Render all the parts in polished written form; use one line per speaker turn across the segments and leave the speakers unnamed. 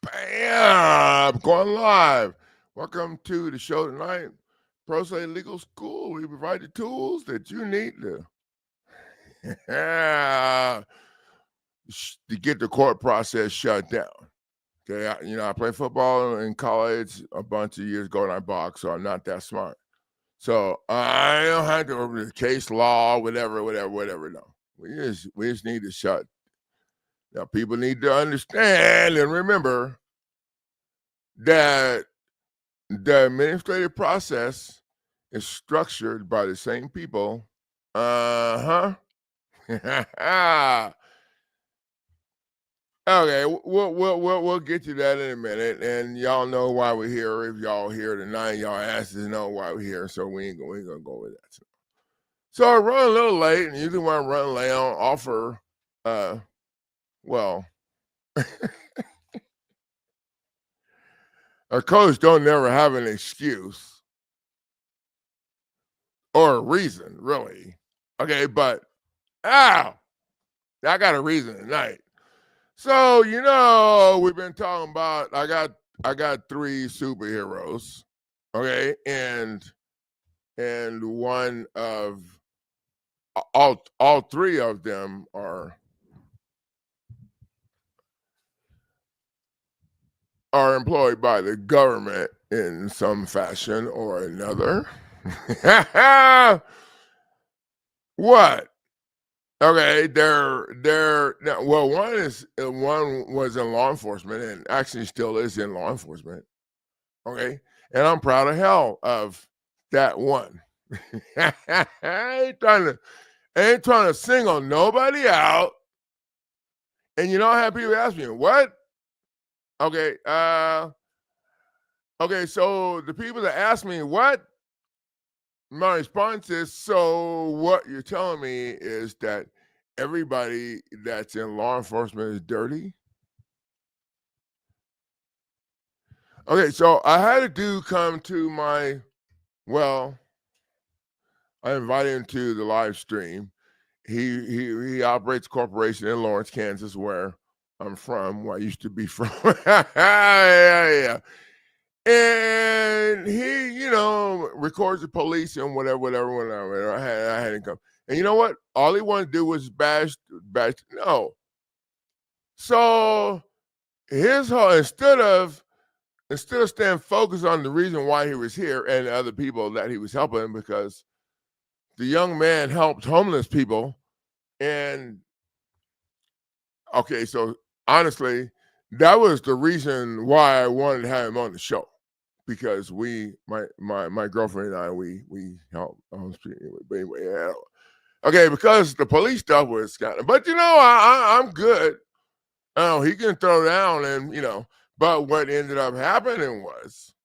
Bam! Going live. Welcome to the show tonight. Pro Se Legal School. We provide the tools that you need to get the court process shut down. Okay, I played football in college a bunch of years ago, and I boxed, so I'm not that smart. So I don't have to over the case law, whatever. No, we just need to shut. Now people need to understand and remember that the administrative process is structured by the same people. Okay, we'll get to that in a minute, and y'all know why we're here. If y'all here tonight, y'all asked to know why we're here, so we ain't gonna go with that. So I run a little late, and usually when I run late, I don't offer. Well, a coach don't never have an excuse or a reason, really. Okay, but I got a reason tonight. So we've been talking about. I got three superheroes, okay, and one of all three of them are employed by the government in some fashion or another. What? Okay, well, one was in law enforcement and actually still is in law enforcement. Okay, and I'm proud of hell of that one. I ain't trying to single nobody out. And I have people ask me, what? Okay, so the people that ask me what, my response is, so what you're telling me is that everybody that's in law enforcement is dirty? Okay, so I had a dude come to I invited him to the live stream. He operates a corporation in Lawrence, Kansas, where I'm from, where I used to be from. yeah. And he, records the police and whatever. I had him come. And you know what? All he wanted to do was bash. No. So his whole instead of staying focused on the reason why he was here and the other people that he was helping, because the young man helped homeless people. And okay, so honestly, that was the reason why I wanted to have him on the show. Because my girlfriend and I, we help. But anyway, yeah. Okay, because the police stuff was kind of, but I'm good. Oh, he can throw down, and but what ended up happening was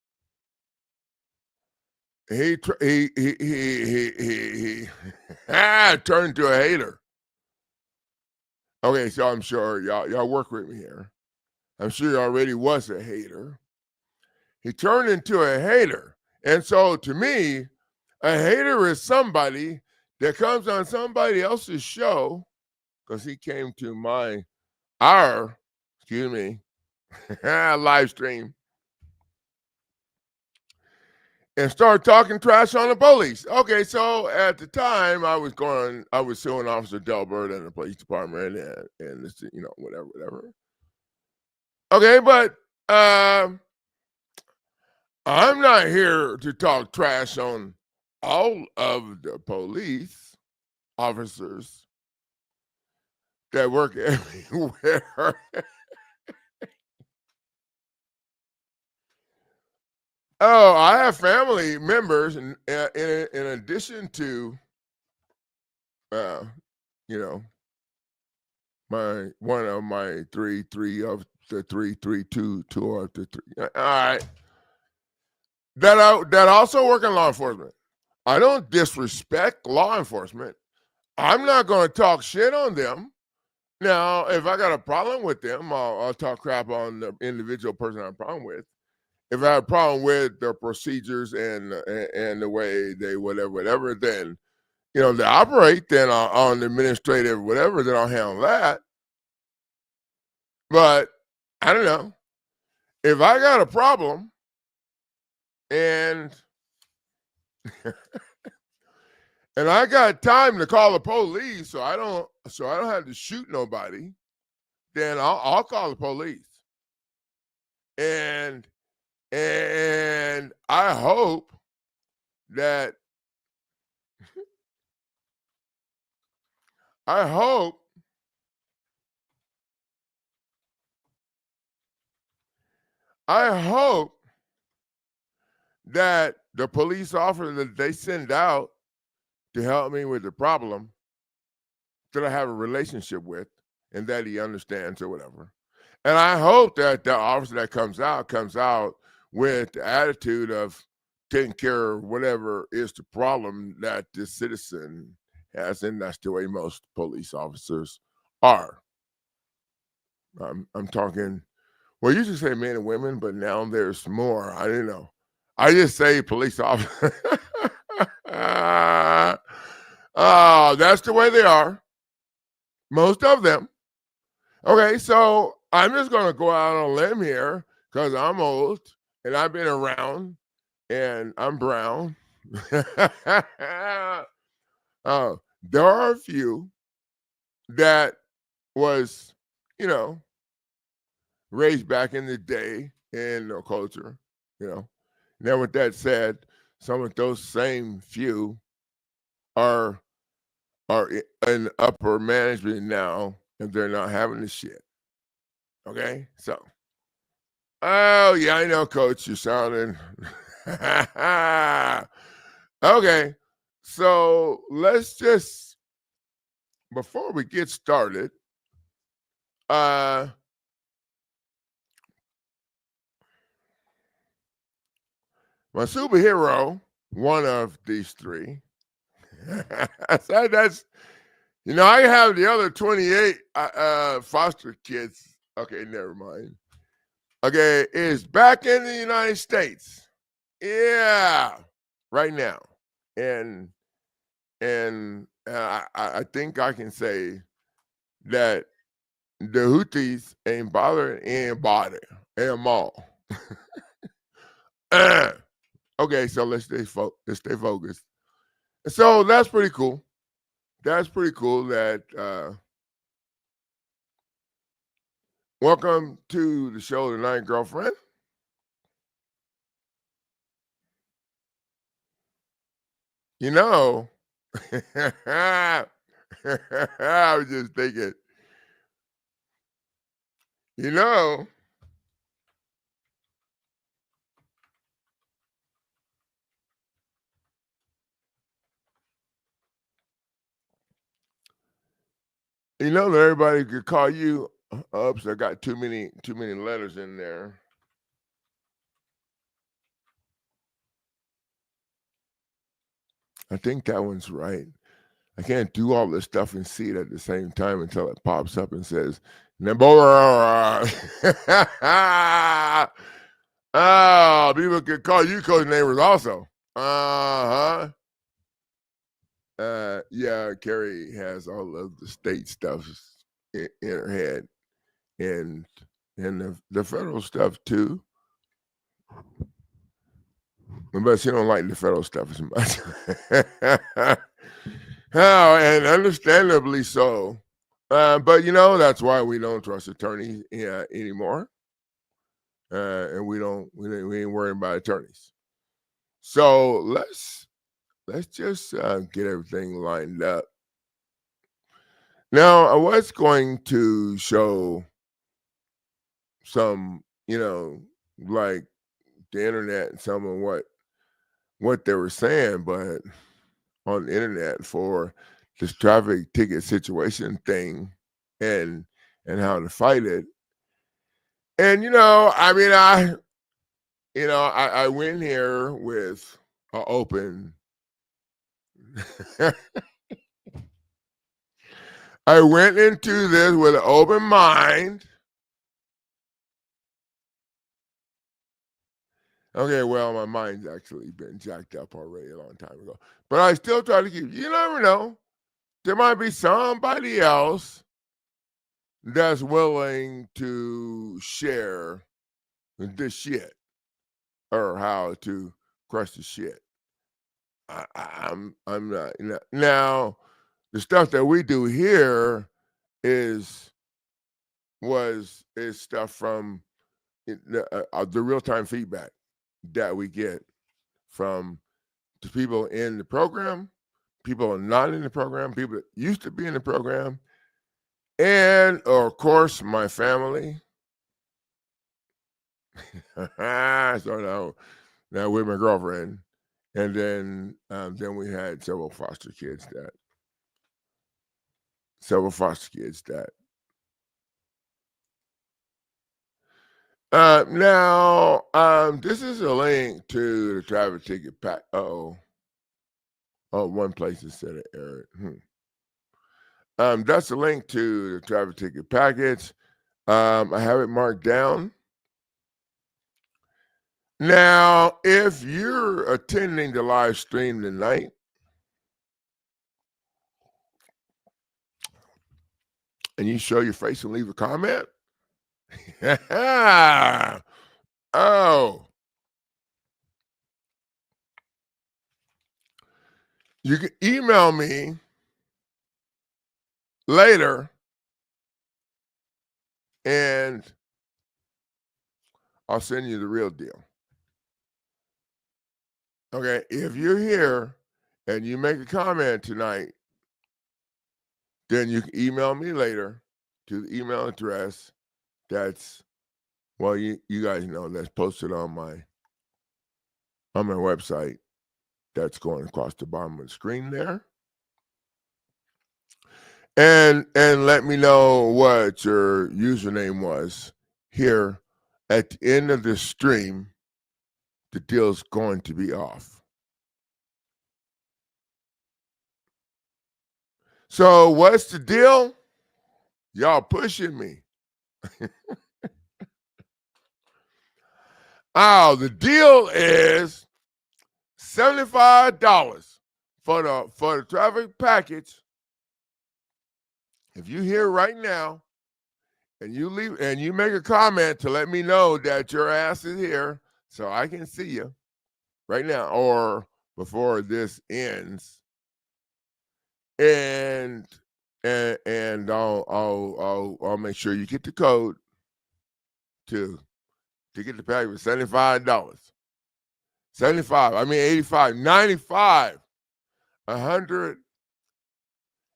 he turned into a hater. Okay, so I'm sure y'all work with me here. I'm sure he already was a hater. He turned into a hater. And so to me, a hater is somebody that comes on somebody else's show, because he came to our live stream, and started talking trash on the police. Okay, so at the time I was suing Officer Delbert and the police department and whatever. Okay, but I'm not here to talk trash on all of the police officers that work everywhere. Oh, I have family members, in addition to, one of my three of the three, two of the three. All right. That also work in law enforcement. I don't disrespect law enforcement. I'm not going to talk shit on them. Now, if I got a problem with them, I'll talk crap on the individual person I have a problem with. If I have a problem with their procedures and the way they whatever, then they operate. Then on the administrative whatever, then I'll handle that. But I don't know. if I got a problem and and I got time to call the police, so I don't have to shoot nobody, then I'll call the police. And I hope that I hope that the police officer that they send out to help me with the problem that I have a relationship with and that he understands or whatever. And I hope that the officer that comes out with the attitude of taking care of whatever is the problem that this citizen has, and that's the way most police officers are. I'm talking, well, you used to say men and women, but now there's more. I don't know. I just say police officer. That's the way they are. Most of them. Okay, so I'm just going to go out on a limb here because I'm old and I've been around and I'm brown. There are a few that was, raised back in the day in the culture, Now, with that said, some of those same few are in upper management now, and they're not having the shit. Okay, so. Oh yeah, I know, Coach. You're sounding. Okay, so let's just before we get started, my superhero, one of these three. So that's I have the other 28 foster kids. Okay, never mind. Okay, is back in the United States. Yeah, right now, and I think I can say that the Houthis ain't bothering anybody anymore. Okay, so let's stay focused. So that's pretty cool. That's pretty cool. That welcome to the show tonight, girlfriend. I was just thinking, that everybody could call you. Oops, I got too many letters in there. I think that one's right. I can't do all this stuff and see it at the same time until it pops up and says, oh, people could call you code neighbors also. Yeah, Carrie has all of the state stuff in her head and the federal stuff too. But she don't like the federal stuff as much. Oh, and understandably so. But that's why we don't trust attorneys anymore. And we ain't worrying about attorneys. So let's just get everything lined up. Now, I was going to show some, like the internet and some of what they were saying, but on the internet for this traffic ticket situation thing and how to fight it. And I went here with an open I went into this with an open mind. Okay, well, my mind's actually been jacked up already a long time ago. But I still try to keep, you never know. There might be somebody else that's willing to share the shit or how to crush the shit. I'm not now. The stuff that we do here is is stuff from the real time feedback that we get from the people in the program, people not in the program, people that used to be in the program, and of course my family. So now with my girlfriend, and then we had several foster kids that now this is a link to the traffic ticket pack. Oh, one place instead of error. That's a link to the traffic ticket package. I have it marked down. Now, if you're attending the live stream tonight, and you show your face and leave a comment, oh, you can email me later, and I'll send you the real deal. Okay, if you're here and you make a comment tonight, then you can email me later to the email address that's, well, you guys know, that's posted on my website. That's going across the bottom of the screen there. And let me know what your username was here at the end of this stream. The deal's going to be off. So what's the deal? Y'all pushing me. Oh, the deal is $75 for the traffic package. If you here right now and you leave and you make a comment to let me know that your ass is here so I can see you right now or before this ends, and I'll make sure you get the code to get the package for $75. 75, I mean 85, 95, 100.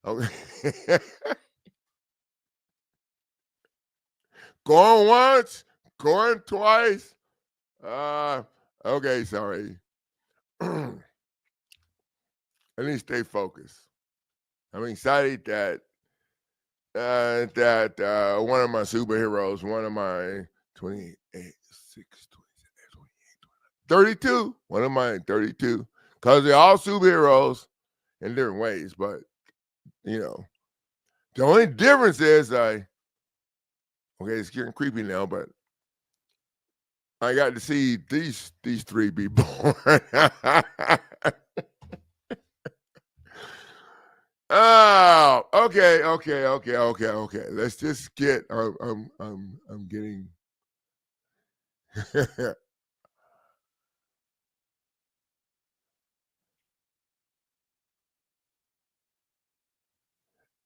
Okay. Going once, going twice. Okay, sorry. I need to stay focused. I'm excited that one of my superheroes, one of my 28, 6, 27, 32, one of my 32, because they're all superheroes in different ways, but the only difference is okay, it's getting creepy now, but I got to see these three be born. Oh, okay. Let's just get. I'm getting.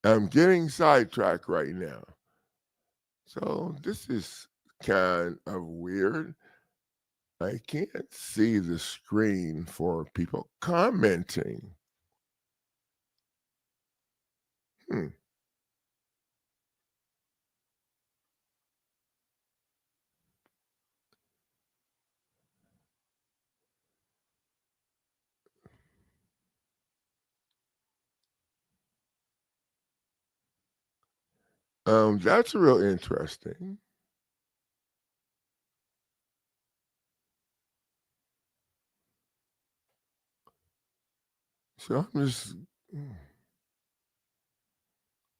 I'm getting sidetracked right now. So this is kind of weird. I can't see the screen for people commenting. That's real interesting. So I'm just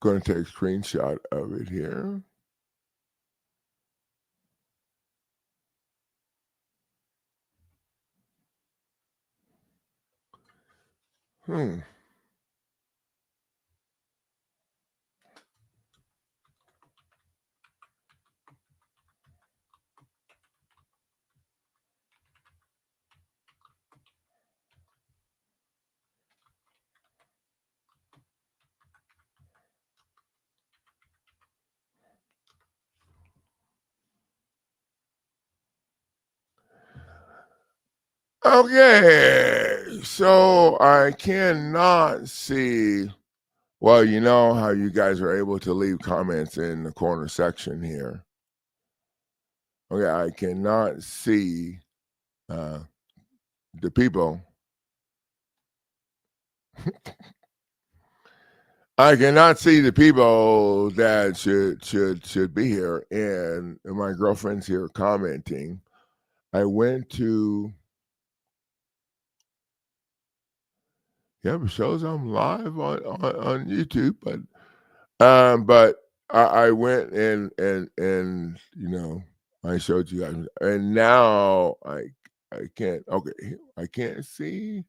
going to take a screenshot of it here. Okay, so I cannot see. Well, you know how you guys are able to leave comments in the corner section here. Okay, I cannot see the people. I cannot see the people that should be here, and my girlfriend's here commenting. I went to it shows I'm live on YouTube, but I went and you know I showed you guys, and now I can't. Okay, I can't see.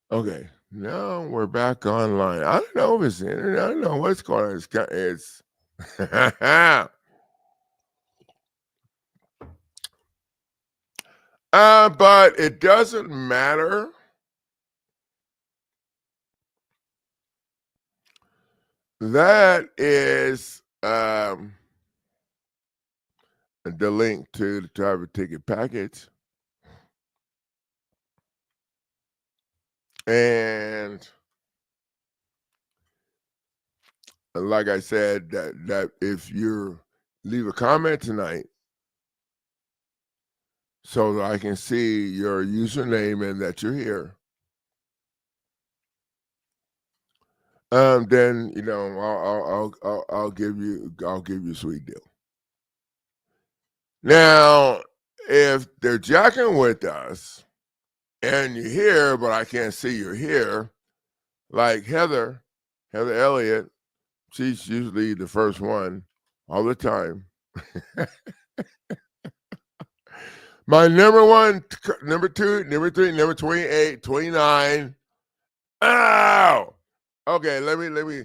Okay, now we're back online. I don't know if it's the internet. I don't know what's going on. It's but it doesn't matter. That is the link to the driver ticket package. And like I said, that if you leave a comment tonight, so that I can see your username and that you're here, then you know I'll give you a sweet deal. Now, if they're jacking with us and you're here, but I can't see you're here, like Heather Elliott, she's usually the first one all the time. My number one, number two, number three, number 28, 29. Ow! Okay, let me.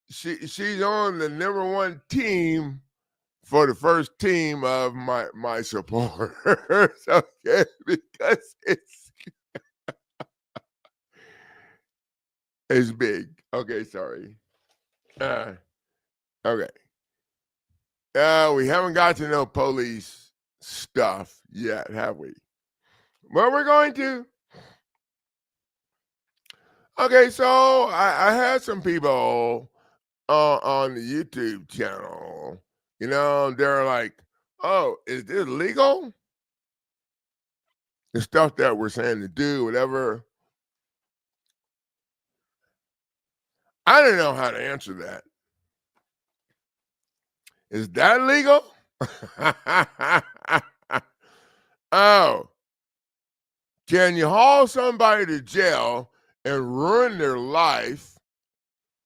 She's on the number one team for the first team of my supporters. Okay, because it's big. Okay, sorry. Okay. We haven't got to know police stuff yet, have we? Well, we're going to. Okay, so I had some people on the YouTube channel. You know, they're like, "Oh, is this legal?" The stuff that we're saying to do, whatever. I don't know how to answer that. Is that legal? Oh, can you haul somebody to jail and ruin their life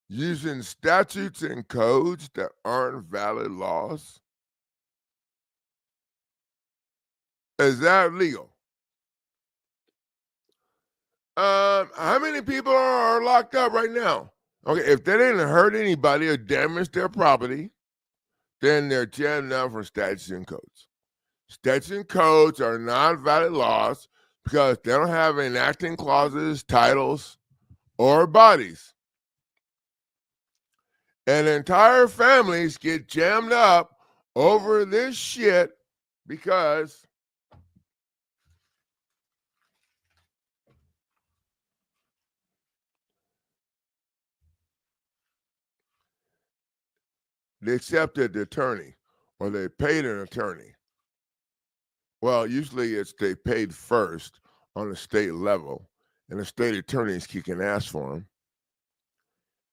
using statutes and codes that aren't valid laws? Is that legal? How many people are locked up right now? Okay, if they didn't hurt anybody or damage their property, then they're jammed out for statutes and codes. Statutes and codes are non-valid laws because they don't have enacting clauses, titles, or bodies. And entire families get jammed up over this shit because they accepted the attorney or they paid an attorney. Well, usually it's they paid first on the state level, and the state attorney is kicking ass for them.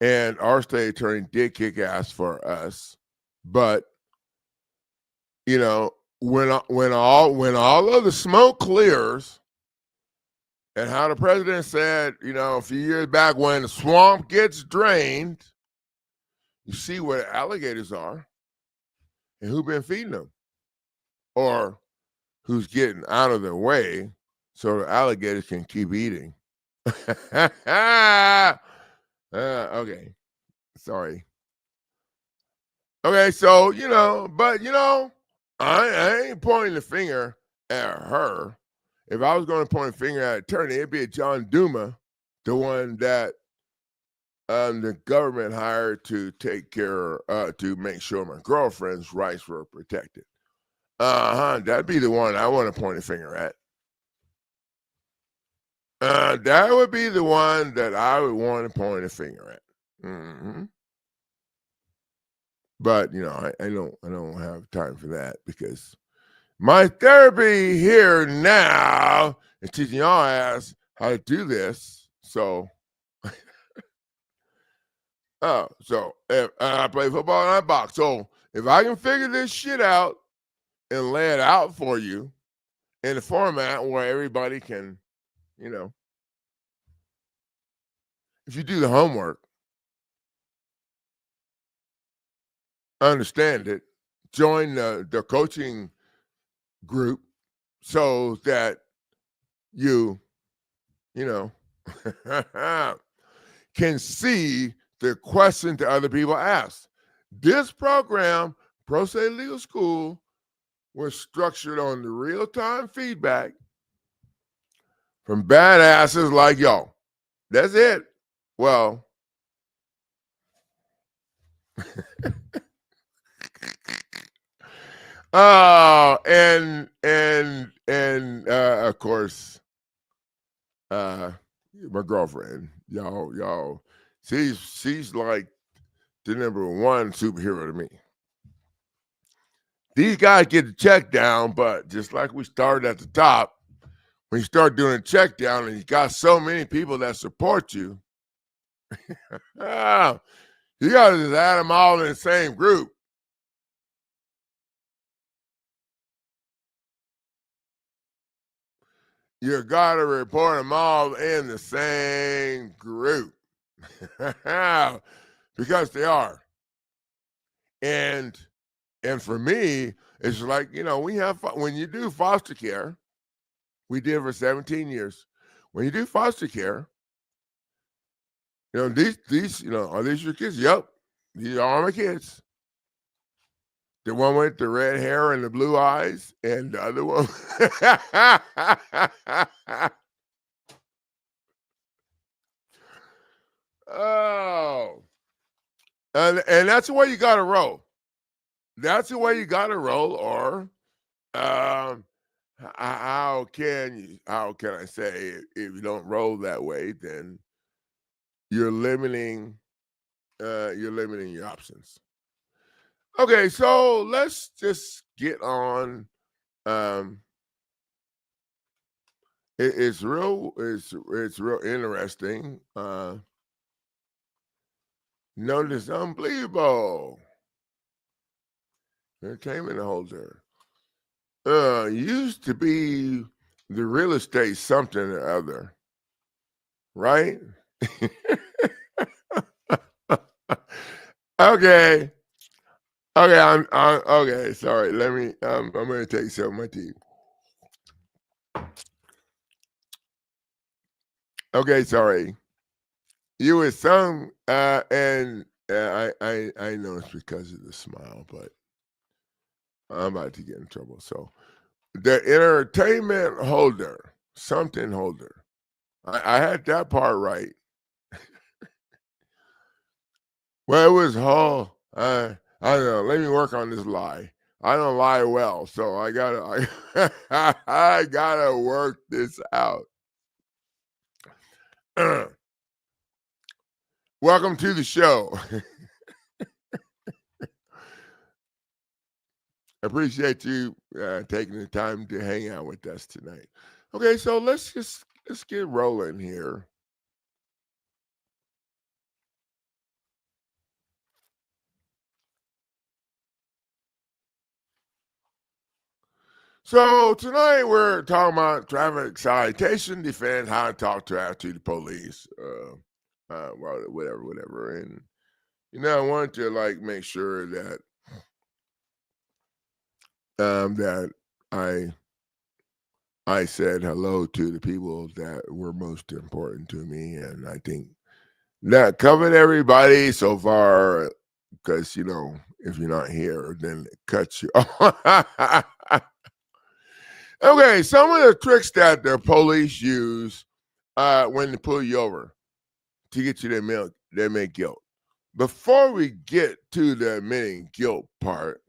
And our state attorney did kick ass for us, but you know, when all of the smoke clears, and how the president said, you know, a few years back, when the swamp gets drained, you see where the alligators are, and who been feeding them, or who's getting out of their way so the alligators can keep eating. Okay, sorry. Okay, so I ain't pointing the finger at her. If I was going to point a finger at attorney, it'd be at John Duma, the one that the government hired to take care, to make sure my girlfriend's rights were protected. That'd be the one I want to point a finger at. That would be the one that I would want to point a finger at. Mm-hmm. But I don't have time for that, because my therapy here now is teaching y'all ass how to do this. So, so if I play football and I box, so if I can figure this shit out and lay it out for you in a format where everybody can, if you do the homework, understand it, join the coaching group so that you can see the question that other people ask. This program, Pro Se Legal School, was structured on the real-time feedback from badasses like y'all. That's it. Well, and of course, my girlfriend, y'all, she's like the number one superhero to me. These guys get the check down, but just like we started at the top, when you start doing a check down and you got so many people that support you, you got to just add them all in the same group. You got to report them all in the same group because they are. And for me, it's like, we have, when you do foster care, we did for 17 years. When you do foster care, these, are these your kids? Yep. These are all my kids. The one with the red hair and the blue eyes, and the other one. Oh. And that's the way you got to roll. That's the way you got to roll, or how can I say, if you don't roll that way, then you're limiting your options. Okay, so let's just get on. It's real interesting. Notice unbelievable. Entertainment holder. Used to be the real estate something or other, right? Okay. I'm okay. Sorry. Let me. I'm going to take some of my tea. Okay. Sorry. You were some, and I know it's because of the smile, but I'm about to get in trouble. So, the entertainment holder, something holder. I had that part right. Well, it was whole. I don't know. Let me work on this lie. I don't lie well, so I gotta I gotta work this out. Welcome to the show. Appreciate you taking the time to hang out with us tonight. Okay, so let's get rolling here. So tonight we're talking about traffic citation defense, how to talk to the police, whatever. And I wanted to make sure that that I said hello to the people that were most important to me, and I think that covered everybody so far. Because if you're not here, then it cuts you off. Okay, some of the tricks that the police use when they pull you over. to get you to admit guilt. Before we get to the admitting guilt part,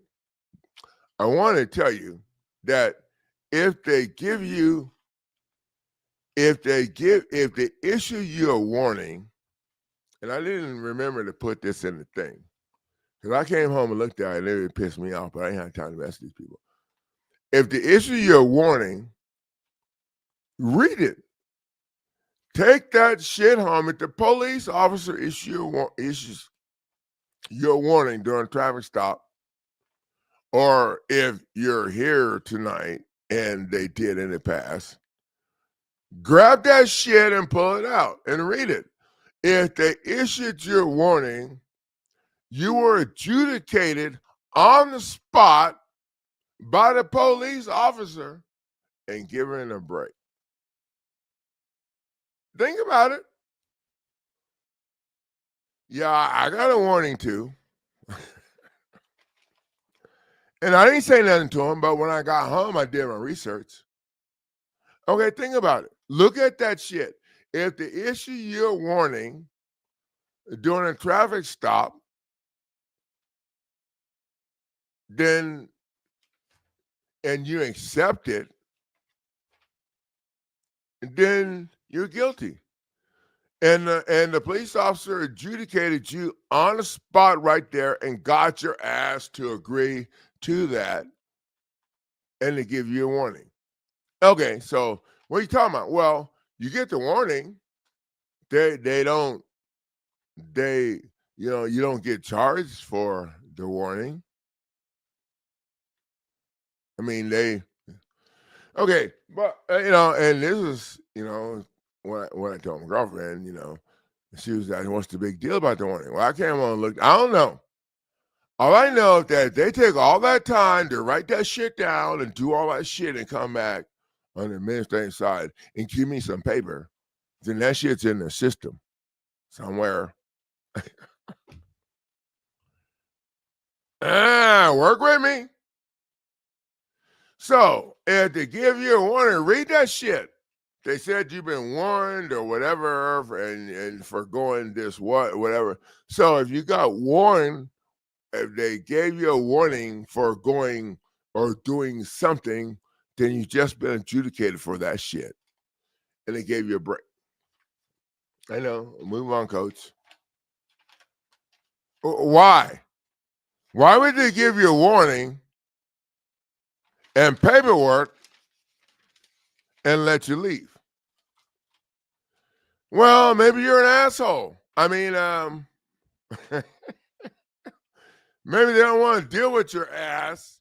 I want to tell you that if they issue you a warning, and I didn't remember to put this in the thing, because I came home and looked at it and it really pissed me off, but I didn't have time to mess with these people. If they issue you a warning, read it. Take that shit home. If the police officer issues you a warning during a traffic stop, or if you're here tonight and they did in the past, grab that shit and pull it out and read it. If they issued you a warning, you were adjudicated on the spot by the police officer and given a break. Think about it. Yeah, I got a warning too. And I didn't say nothing to him, but when I got home, I did my research. Okay, think about it. Look at that shit. If they issue you a warning during a traffic stop, then, and you accept it, then you're guilty. And the police officer adjudicated you on the spot right there and got your ass to agree to that and to give you a warning. Okay, so what are you talking about? Well, you get the warning. You don't get charged for the warning. I mean, okay, but and this is, when I told my girlfriend, she was like, what's the big deal about the warning? Well, I came on and looked. I don't know. All I know is that they take all that time to write that shit down and do all that shit and come back on the administrative side and give me some paper, then that shit's in the system somewhere. Work with me. So if they give you a warning, read that shit. They said you've been warned or whatever, and for going this whatever. So if you got warned, if they gave you a warning for going or doing something, then you just been adjudicated for that shit, and they gave you a break. I know. Move on, coach. Why? Why would they give you a warning and paperwork and let you leave? Well, maybe you're an asshole. I mean, maybe they don't want to deal with your ass.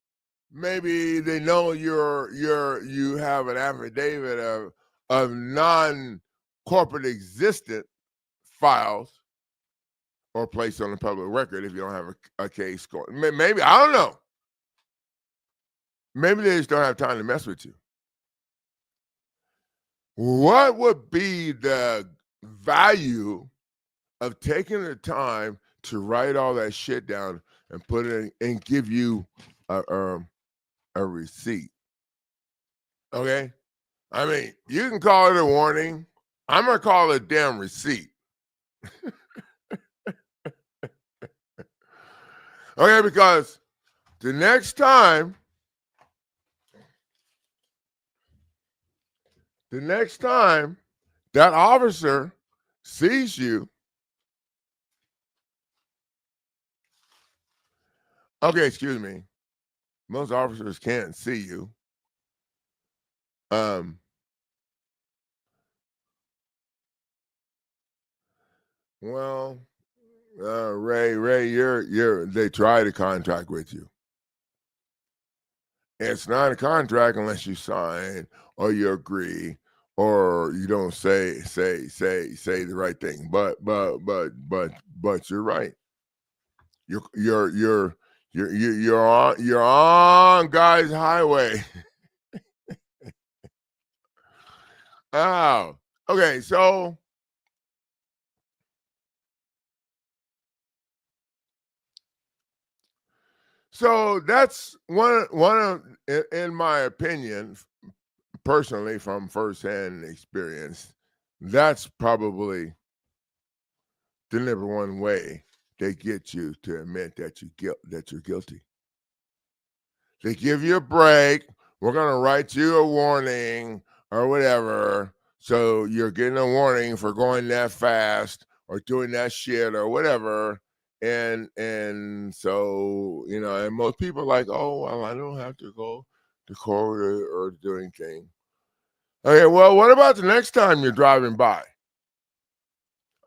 Maybe they know you have an affidavit of non-corporate existent files or placed on the public record if you don't have a case going. Maybe, I don't know. Maybe they just don't have time to mess with you. What would be the value of taking the time to write all that shit down and put it in and give you a receipt? Okay? I mean, you can call it a warning. I'm going to call it a damn receipt. Okay, because the next time that officer sees you, okay, excuse me, most officers can't see you. Well, Ray, they try to contract with you. It's not a contract unless you sign or you agree or you don't say the right thing. But you're right. You're on Guy's Highway. Oh, okay. So that's one of, in my opinion, personally, from firsthand experience, that's probably the number one way they get you to admit that you're guilty. They give you a break. We're going to write you a warning or whatever. So you're getting a warning for going that fast or doing that shit or whatever. And so, you know, and most people are like, oh, well, I don't have to go to court or do anything. Okay, well, what about the next time you're driving by?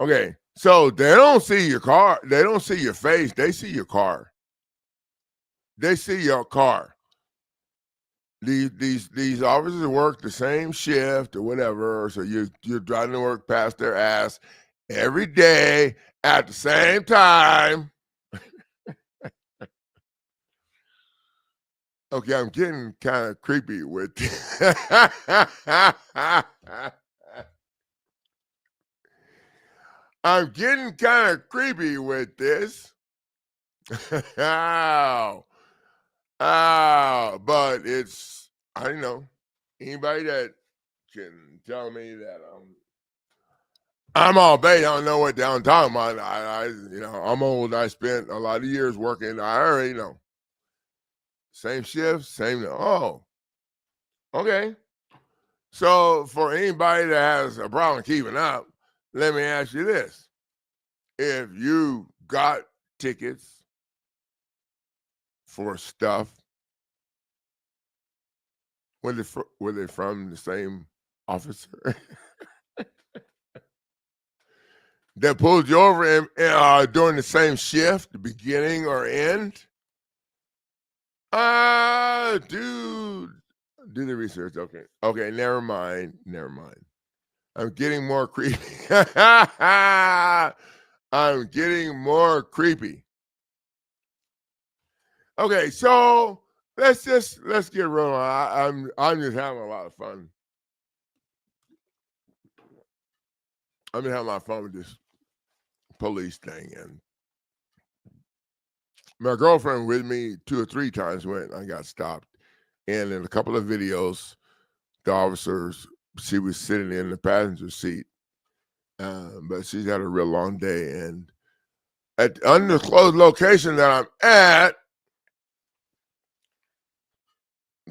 Okay, so they don't see your car. They don't see your face. They see your car. They see your car. These officers work the same shift or whatever, so you're driving to work past their ass every day at the same time. Okay, I'm getting kind of creepy with I'm getting kind of creepy with this. Ow. But it's, I don't know, anybody that can tell me that I'm all bait. I don't know what I'm talking about. I'm old. I spent a lot of years working. I already know. Same shift, same. Oh, okay. So for anybody that has a problem keeping up, let me ask you this: if you got tickets for stuff, were they from the same officer that pulled you over during the same shift, the beginning or end? Dude, do the research. Okay, never mind. I'm getting more creepy. I'm getting more creepy. Okay, so let's get rolling. I'm just having a lot of fun. I've been having a lot of fun with this police thing, and my girlfriend with me 2 or 3 times when I got stopped, and in a couple of videos, the officers, she was sitting in the passenger seat, but she's had a real long day, and at the undisclosed location that I'm at,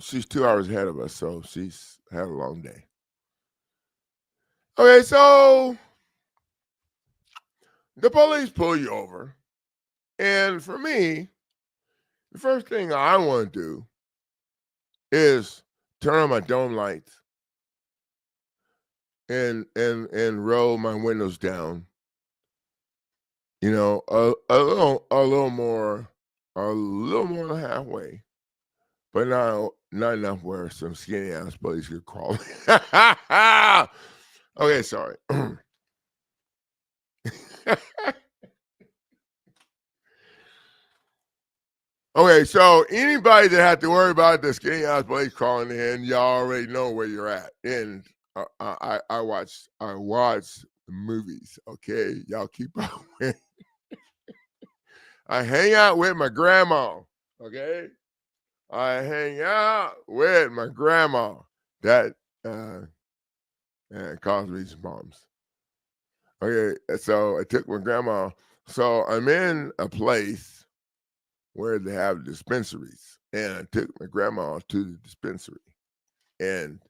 she's 2 hours ahead of us, so she's had a long day. Okay, so the police pull you over, and for me, the first thing I want to do is turn on my dome lights and roll my windows down. You know, a little more than halfway, but not enough where some skinny ass police could crawl. Okay, sorry. Okay, so anybody that had to worry about the skinny ass police crawling in, y'all already know where you're at. And I watch movies. Okay, y'all keep up with. I hang out with my grandma. Okay, I hang out with my grandma. That caused me some problems. Okay, so I took my grandma. So I'm in a place where they have dispensaries, and I took my grandma to the dispensary, and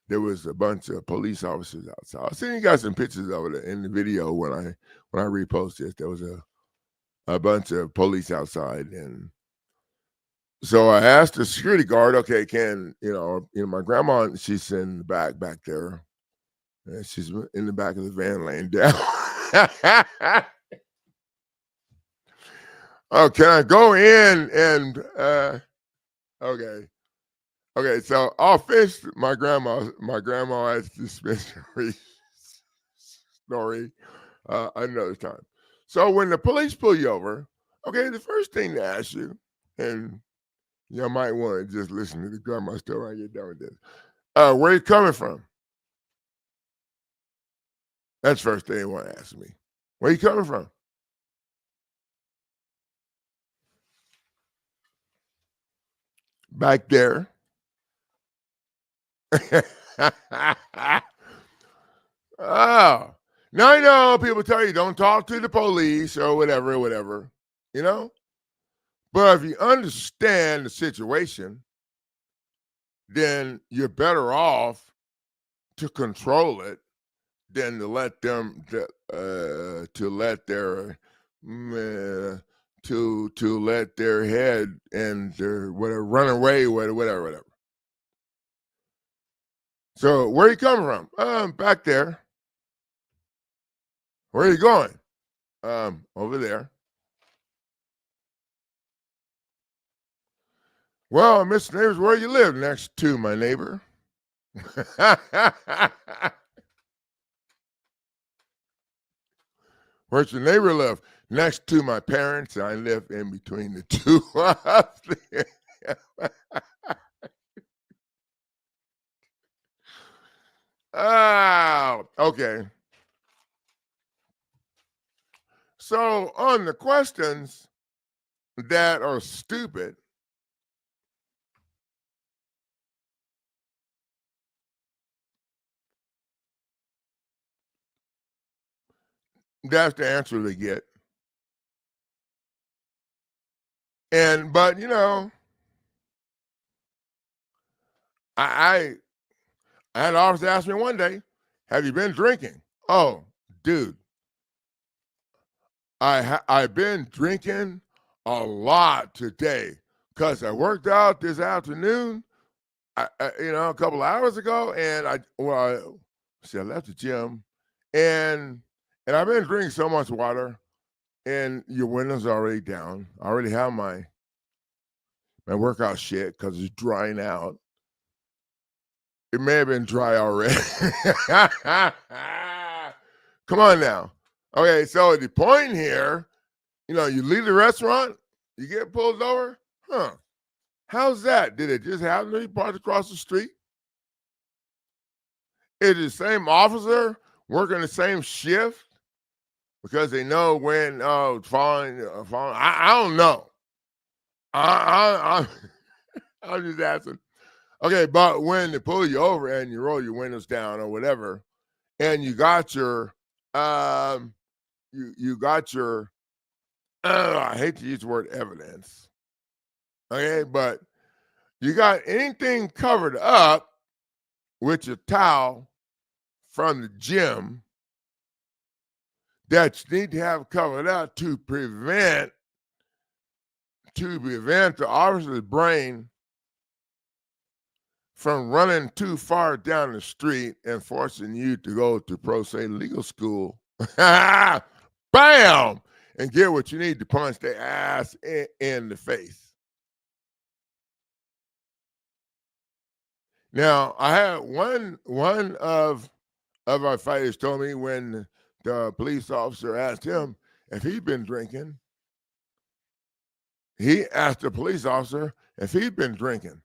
there was a bunch of police officers outside. I seen you got some pictures of it in the video when I reposted it. There was a bunch of police outside, and so I asked the security guard, okay, can my grandma, she's in the back there, and she's in the back of the van laying down. Oh, can I go in and okay, so I'll finish my grandma's dispensary story another time. So when the police pull you over, okay, the first thing to ask you, and you might want to just listen to the grandma story when I get done with this. Where you coming from? That's the first thing they want to ask me. Where you coming from? Back there. Oh, Now I know people tell you don't talk to the police or whatever, you know? But if you understand the situation, then you're better off to control it than to let them to let their to let their head and their whatever run away, whatever. So where you coming from? Back there. Where are you going? Over there. Well, Mr. Neighbors, where you live? Next to my neighbor. Where's your neighbor live? Next to my parents. I live in between the two. Oh, okay. So on the questions that are stupid, that's the answer they get. But you know, I had an officer ask me one day, "Have you been drinking?" Oh, dude, I've been drinking a lot today because I worked out this afternoon. A couple hours ago, and I left the gym, and I've been drinking so much water, and your window's already down. I already have my workout shit because it's drying out. It may have been dry already. Come on now. Okay, so the point here, you leave the restaurant, you get pulled over, huh? How's that? Did it just happen to be parked across the street? Is the same officer working the same shift because they know when falling? I don't know. I'm just asking. Okay, but when they pull you over and you roll your windows down or whatever, and you got your you got your I hate to use the word evidence. Okay, but you got anything covered up with your towel from the gym that you need to have covered up to prevent the officer's brain from running too far down the street and forcing you to go to pro se legal school. Bam! And get what you need to punch their ass in the face. Now, I had one of our fighters told me when the police officer asked him if he'd been drinking, he asked the police officer if he'd been drinking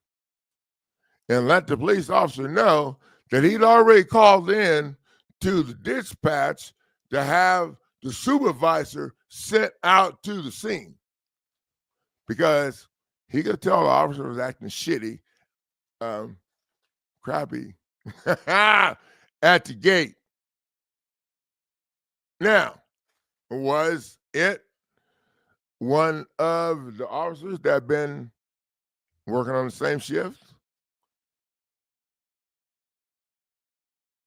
and let the police officer know that he'd already called in to the dispatch to have the supervisor sent out to the scene because he could tell the officer was acting shitty, crappy at the gate. Now, was it one of the officers that had been working on the same shift?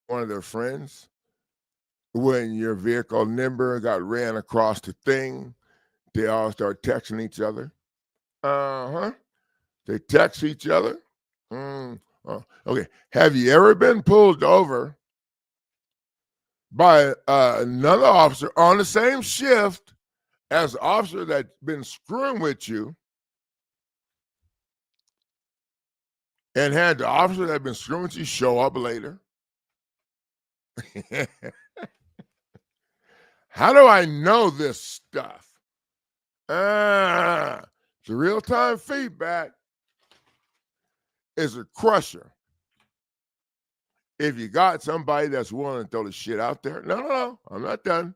One of their friends? When your vehicle number got ran across the thing, they all start texting each other. They text each other. Okay. Have you ever been pulled over by another officer on the same shift as the officer that's been screwing with you and had the officer that been screwing with you show up later? How do I know this stuff? The real-time feedback is a crusher. If you got somebody that's willing to throw the shit out there, no, I'm not done.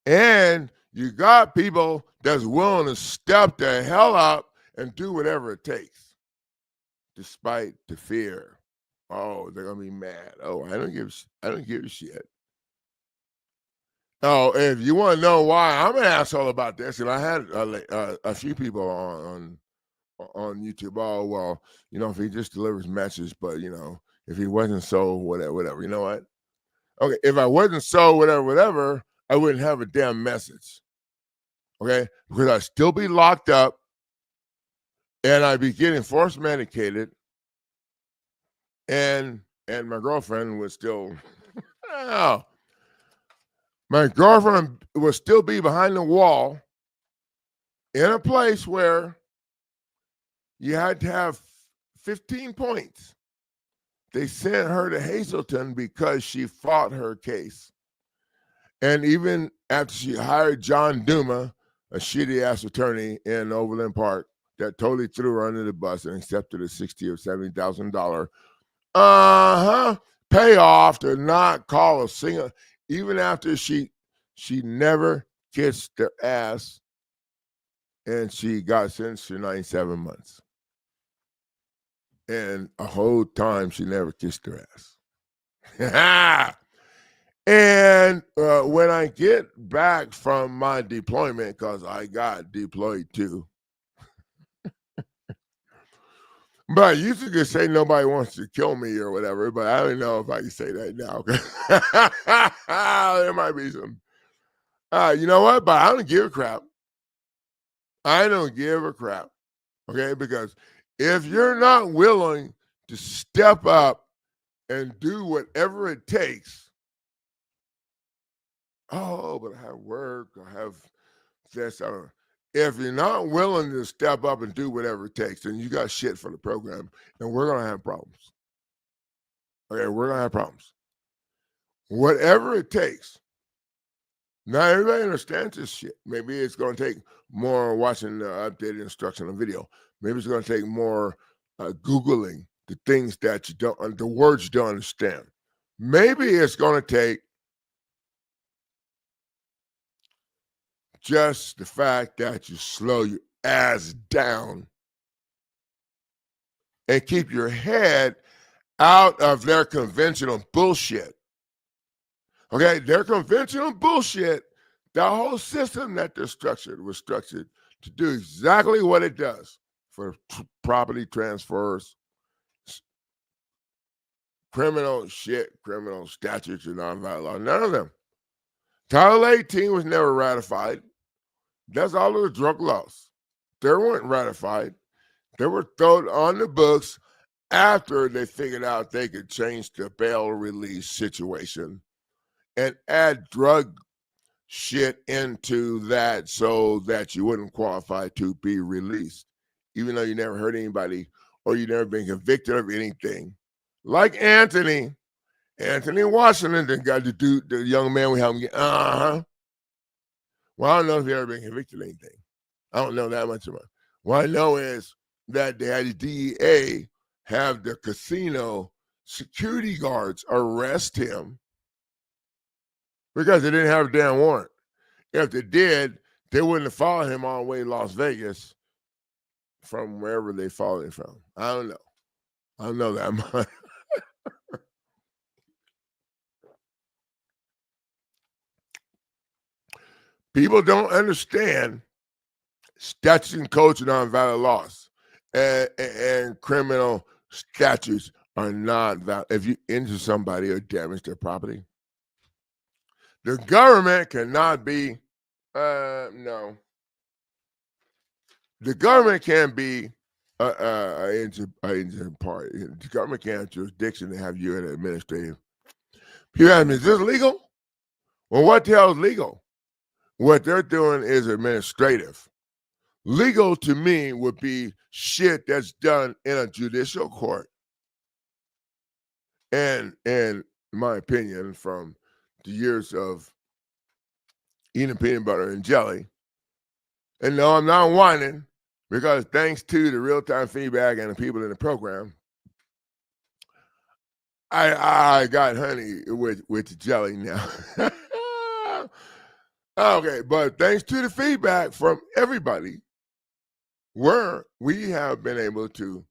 And you got people that's willing to step the hell up and do whatever it takes, despite the fear. Oh, they're gonna be mad. Oh, I don't give a shit. Oh, if you want to know why I'm an asshole about this, and I had a few people on YouTube. Oh well, if he just delivers messages, but if he wasn't so whatever. You know what? Okay, if I wasn't so whatever, I wouldn't have a damn message. Okay, because I'd still be locked up, and I'd be getting force medicated, and my girlfriend would still. Oh, my girlfriend would still be behind the wall in a place where you had to have 15 points. They sent her to Hazleton because she fought her case. And even after she hired John Duma, a shitty ass attorney in Overland Park, that totally threw her under the bus and accepted a $60,000 or $70,000 payoff to not call a single, even after she never kissed their ass, and she got sentenced to 97 months. And a whole time she never kissed her ass. And when I get back from my deployment, because I got deployed too, but I used to just say nobody wants to kill me or whatever, but I don't know if I can say that now. There might be some. You know what? But I don't give a crap. I don't give a crap. Okay? Because if you're not willing to step up and do whatever it takes, oh, but I have work, I have this, I don't know. If you're not willing to step up and do whatever it takes, then you got shit for the program, and we're going to have problems. Okay, we're going to have problems. Whatever it takes. Not everybody understands this shit. Maybe it's going to take more watching the updated instructional video. Maybe it's going to take more Googling the things that you don't, the words you don't understand. Maybe it's going to take just the fact that you slow your ass down and keep your head out of their conventional bullshit. Okay, their conventional bullshit, the whole system that they're structured was structured to do exactly what it does for property transfers, criminal shit, criminal statutes, and nonviolent law. None of them. Title 18 was never ratified. That's all of the drug laws. They weren't ratified. They were thrown on the books after they figured out they could change the bail release situation and add drug shit into that so that you wouldn't qualify to be released, even though you never hurt anybody or you never been convicted of anything. Like Anthony Washington got to do the young man we have him get. Well, I don't know if he ever been convicted of anything. I don't know that much about it. What I know is that they had the DEA have the casino security guards arrest him because they didn't have a damn warrant. If they did, they wouldn't have followed him all the way to Las Vegas from wherever they followed him from. I don't know. I don't know that much. People don't understand statutes and codes and nonviolent laws, and criminal statutes are not valid. If you injure somebody or damage their property, the government cannot be. No, the government can't be an injured party. The government can't have jurisdiction to have you in administrative. People ask me, is this legal? Well, what the hell is legal? What they're doing is administrative. Legal to me would be shit that's done in a judicial court. And in my opinion, from the years of eating peanut butter and jelly, and no, I'm not whining, because thanks to the real-time feedback and the people in the program, I got honey with the jelly now. Okay, but thanks to the feedback from everybody, we have been able to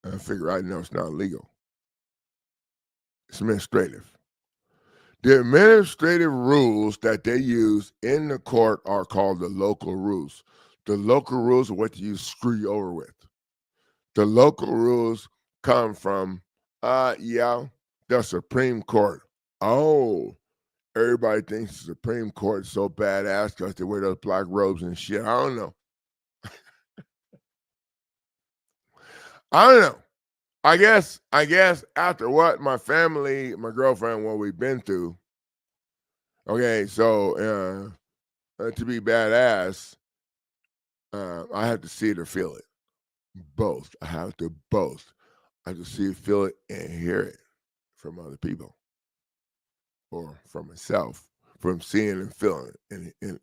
I figure I know it's not legal. It's administrative. The administrative rules that they use in the court are called the local rules. The local rules are what you screw you over with. The local rules come from, the Supreme Court. Oh, everybody thinks the Supreme Court is so badass because they wear those black robes and shit. I don't know. I don't know. I guess after what my family, my girlfriend, what we've been through. Okay, so to be badass, I have to see it or feel it. Both. I have to both. I have to see it, feel it, and hear it from other people or from myself, from seeing and feeling it. And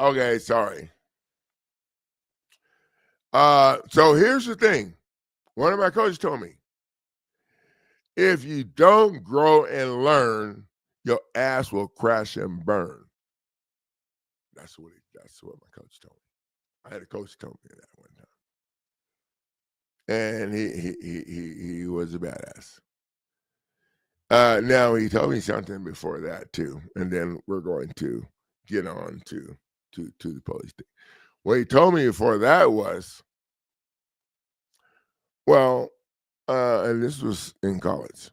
okay, sorry. So here's the thing. One of my coaches told me, if you don't grow and learn, your ass will crash and burn. That's what my coach told me. I had a coach tell me that one time, and he was a badass. Now he told me something before that too, and then we're going to get on to the police thing. What he told me before that was, well, and this was in college.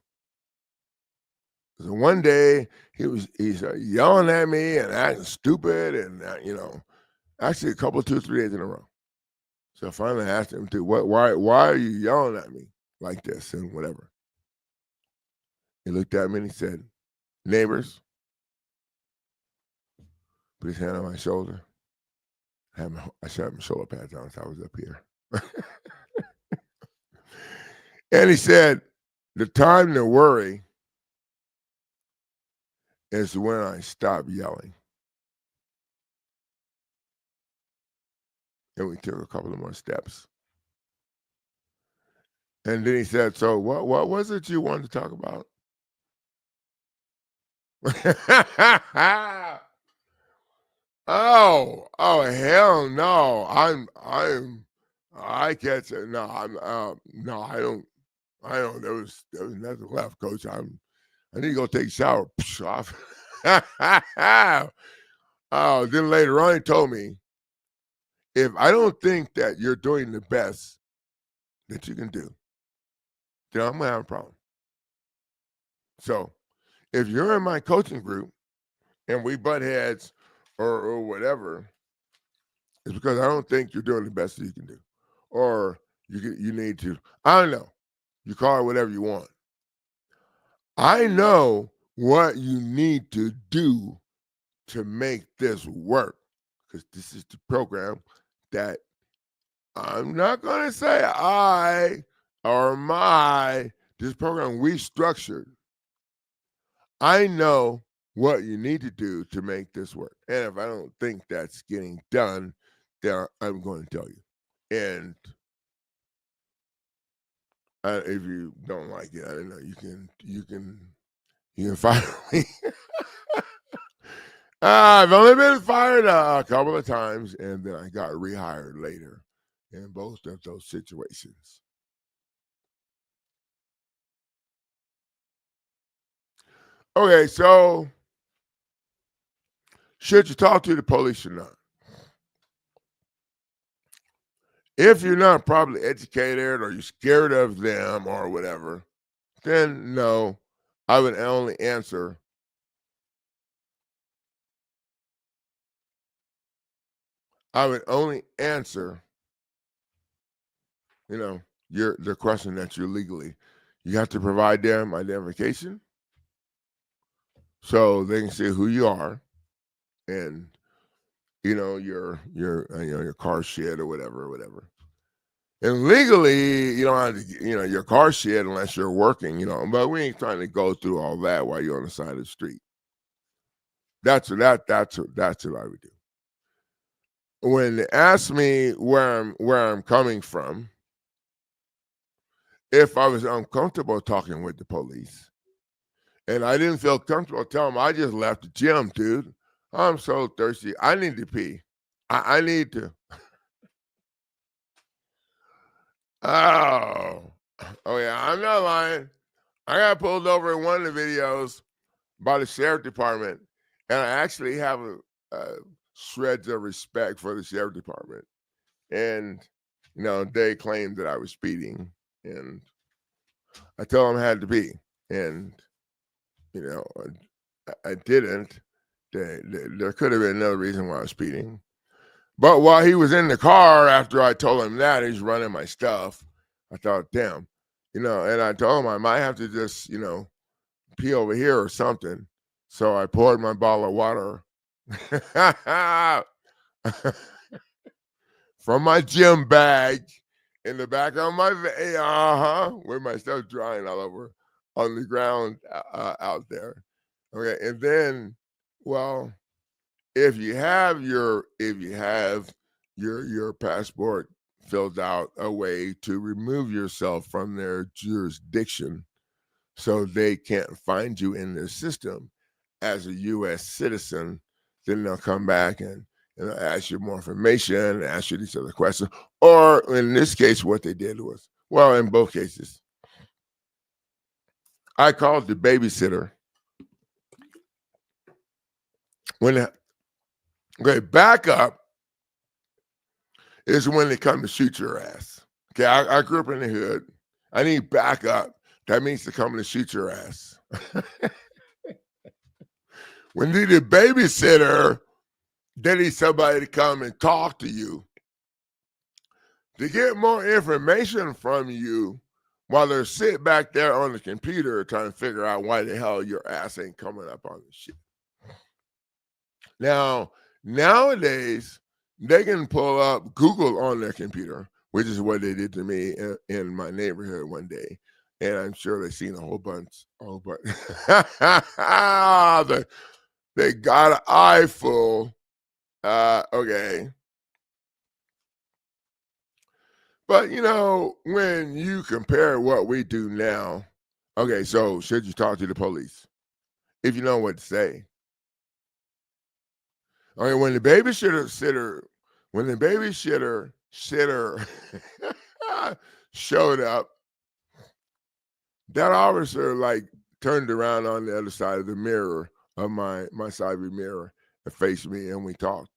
So one day he's yelling at me and acting stupid, and actually a couple, 2-3 days in a row. So I finally asked him why are you yelling at me like this and whatever. He looked at me and he said, "Neighbors," put his hand on my shoulder. I should have my shoulder pads on, so I was up here. And he said, "The time to worry is when I stop yelling." And we took a couple of more steps. And then he said, "So what was it you wanted to talk about?" Oh hell no. I can't say no, no, I don't there was nothing left, coach. I need to go take a shower. Off. Oh, then later on he told me, if I don't think that you're doing the best that you can do, then I'm gonna have a problem. So if you're in my coaching group and we butt heads or whatever, it's because I don't think you're doing the best that you can do. Or you need to, I don't know. You call it whatever you want. I know what you need to do to make this work, because this is the program that I'm not going to say this program we structured. I know what you need to do to make this work. And if I don't think that's getting done, then I'm going to tell you. And if you don't like it, I don't know, you can fire me. I've only been fired a couple of times, and then I got rehired later in both of those situations. Okay, so should you talk to the police or not? If you're not properly educated or you're scared of them or whatever, then no, I would only answer the question that you're legally. You have to provide them identification so they can see who you are, and your car shit or whatever. And legally, you don't have to, your car shit unless you're working, but we ain't trying to go through all that while you're on the side of the street. That's what I would do. When they ask me where I'm coming from, if I was uncomfortable talking with the police and I didn't feel comfortable telling them I just left the gym, dude, I'm so thirsty, I need to pee. I need to. Oh. Oh, yeah, I'm not lying. I got pulled over in one of the videos by the sheriff department, and I actually have shreds of respect for the sheriff department. And, they claimed that I was speeding, and I told them I had to be. And, you know, I didn't. There could have been another reason why I was speeding. But while he was in the car, after I told him that, he's running my stuff. I thought, damn, and I told him I might have to just, pee over here or something. So I poured my bottle of water from my gym bag in the back of my with my stuff drying all over on the ground out there. Okay, and then, well, if you have your passport filled out, a way to remove yourself from their jurisdiction so they can't find you in their system as a U.S. citizen, then they'll come back and ask you more information, ask you these other questions. Or in this case, what they did was, well, in both cases, I called the babysitter. Okay, back up is when they come to shoot your ass. Okay, I grew up in the hood. I need backup. That means to come to shoot your ass. When you need a babysitter, they need somebody to come and talk to you to get more information from you while they're sitting back there on the computer trying to figure out why the hell your ass ain't coming up on the shit. Now, nowadays, they can pull up Google on their computer, which is what they did to me in my neighborhood one day. And I'm sure they've seen a whole bunch. Oh, but they got an eye full. Okay. But, when you compare what we do now, okay, so should you talk to the police if you know what to say? Okay, when the babysitter showed up, that officer turned around on the other side of the mirror of my side view mirror and faced me, and we talked.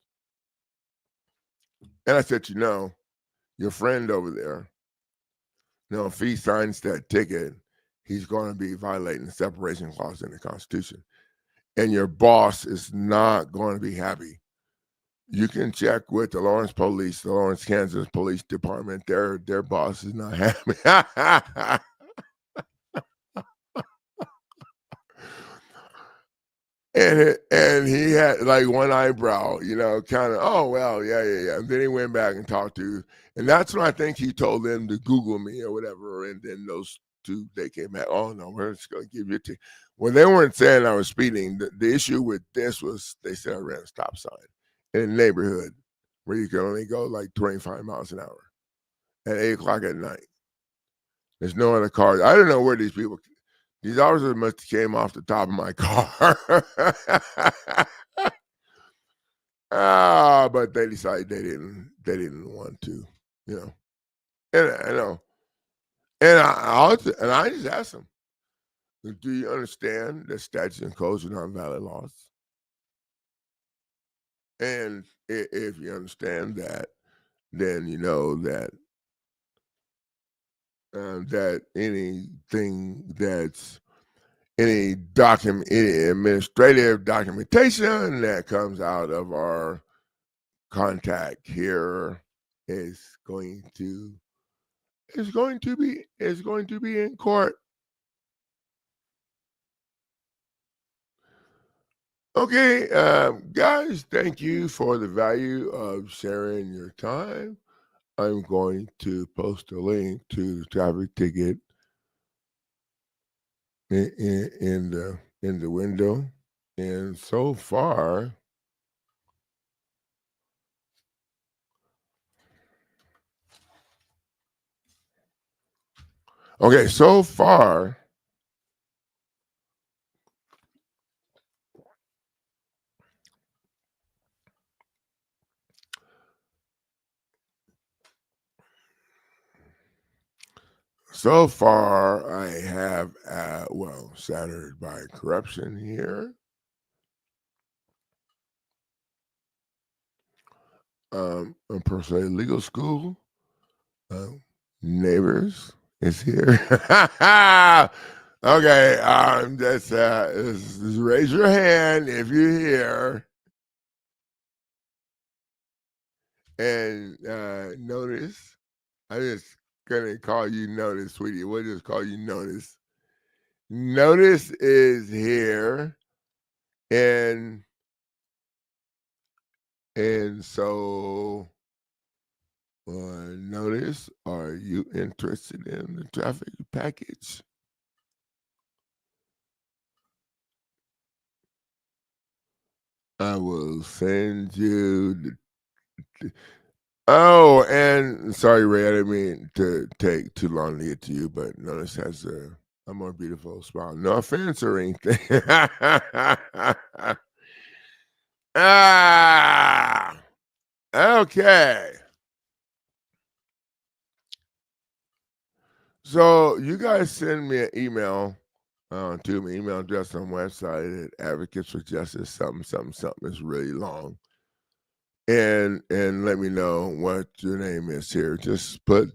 And I said, your friend over there, if he signs that ticket, he's going to be violating the separation clause in the Constitution, and your boss is not going to be happy. You can check with the Lawrence Police, the Lawrence, Kansas Police Department. Their boss is not happy. And he had one eyebrow, kind of, oh, well, yeah. And then he went back and talked to, and that's when I think he told them to Google me or whatever. And then those two, they came back, oh, no, we're just going to give you a ticket. Well, they weren't saying I was speeding. The issue with this was they said I ran a stop sign in a neighborhood where you can only go 25 miles an hour at 8 o'clock at night. There's no other cars. I don't know where these officers must have came off the top of my car. But they decided they didn't want to, And I know. And I just asked them, do you understand that statutes and codes are not valid laws? And if you understand that, then you know that that anything that's any administrative documentation that comes out of our contact here is going to be in court. Okay, guys, thank you for the value of sharing your time. I'm going to post a link to the traffic ticket in the window, and so far, okay, so far. so far I have, shattered by corruption here. Impersonated legal school. Neighbors is here. Okay, just raise your hand if you're here. And notice, I'm just gonna call you Notice, sweetie. We'll just call you Notice. Notice is here, and so Notice, are you interested in the traffic package? I will send you the oh, and sorry, Ray, I didn't mean to take too long to get to you, but Notice has a more beautiful smile. No offense or anything. Ah, okay. So you guys send me an email to my email address on website at Advocates for Justice, something. It's really long. And let me know what your name is here. Just put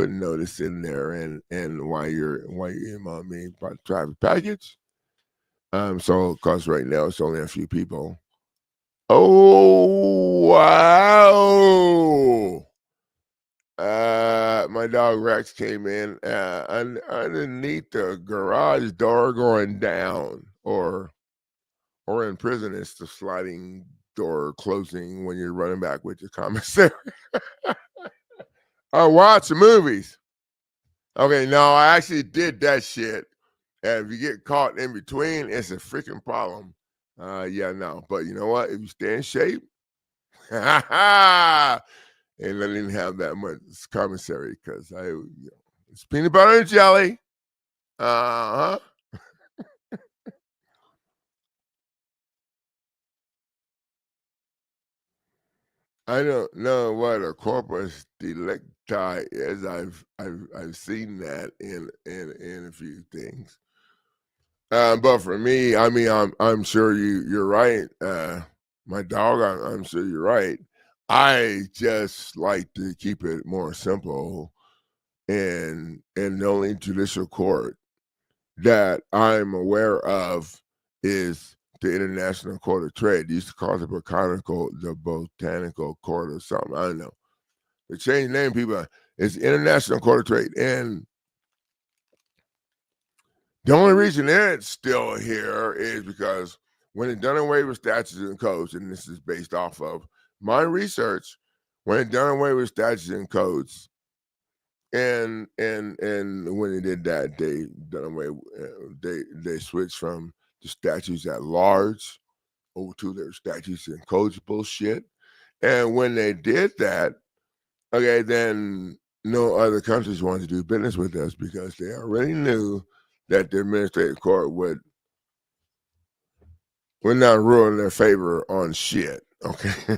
Notice in there and why you're emailing me about the traffic package. So because right now it's only a few people. Oh wow. My dog Rex came in underneath the garage door going down, or in prison it's the sliding door closing when you're running back with your commissary. I watch movies. Okay, no, I actually did that shit. And if you get caught in between, it's a freaking problem. Yeah, no. But you know what? If you stay in shape, and let him have that much commissary, because it's peanut butter and jelly. Uh-huh. I don't know what a corpus delicti is. I've seen that in a few things. But for me, I mean, I'm sure you're right. My dog, I'm sure you're right. I just like to keep it more simple, and the only judicial court that I'm aware of is the International Court of Trade. They used to call it the Botanical Court or something. I don't know. They changed the name, people. It's International Court of Trade. And the only reason it's still here is because when it done away with statutes and codes, and this is based off of my research, when it done away with statutes and codes, and when they did that, they done away. They switched from the statutes at large over to their statutes and codes bullshit. And when they did that, okay, then no other countries wanted to do business with us because they already knew that the administrative court would not rule in their favor on shit. Okay.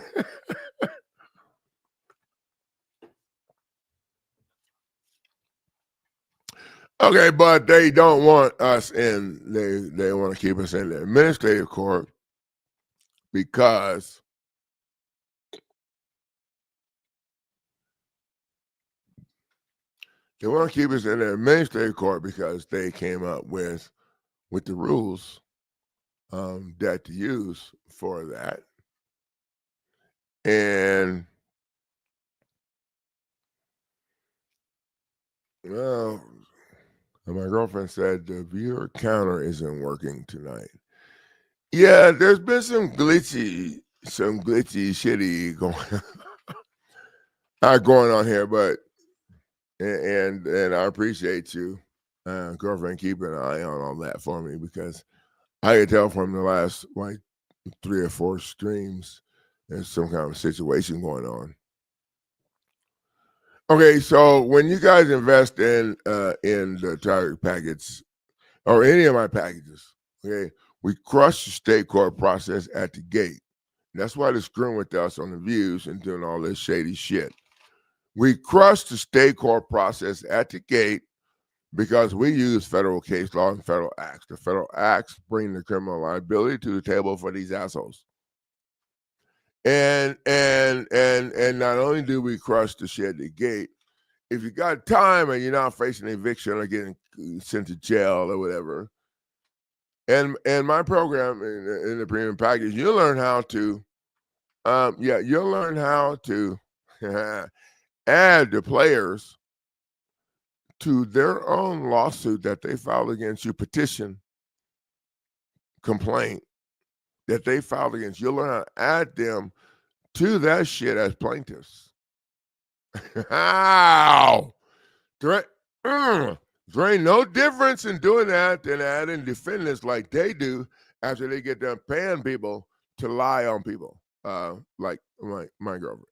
Okay, but they don't want us in. They want to keep us in the administrative court because they want to keep us in the administrative court because they came up with the rules that to use for that. And well, my girlfriend said the viewer counter isn't working tonight. Yeah, there's been some glitchy shitty going on here, but and I appreciate you, girlfriend, keeping an eye on all that for me, because I could tell from the last like 3 or 4 streams there's some kind of situation going on. Okay, so when you guys invest in the traffic package or any of my packages, okay, we crush the state court process at the gate. That's why they're screwing with us on the views and doing all this shady shit. We crush the state court process at the gate because we use federal case law and federal acts. The federal acts bring the criminal liability to the table for these assholes. And not only do we crush the shit at the gate, if you got time and you're not facing eviction or getting sent to jail or whatever, and my program in the premium package, you'll learn how to, you'll learn how to add the players to their own lawsuit that they filed against you, petition, complaint that they filed against. You'll learn how to add them to that shit as plaintiffs. How? There ain't no difference in doing that than adding defendants like they do after they get done paying people to lie on people, like my girlfriend.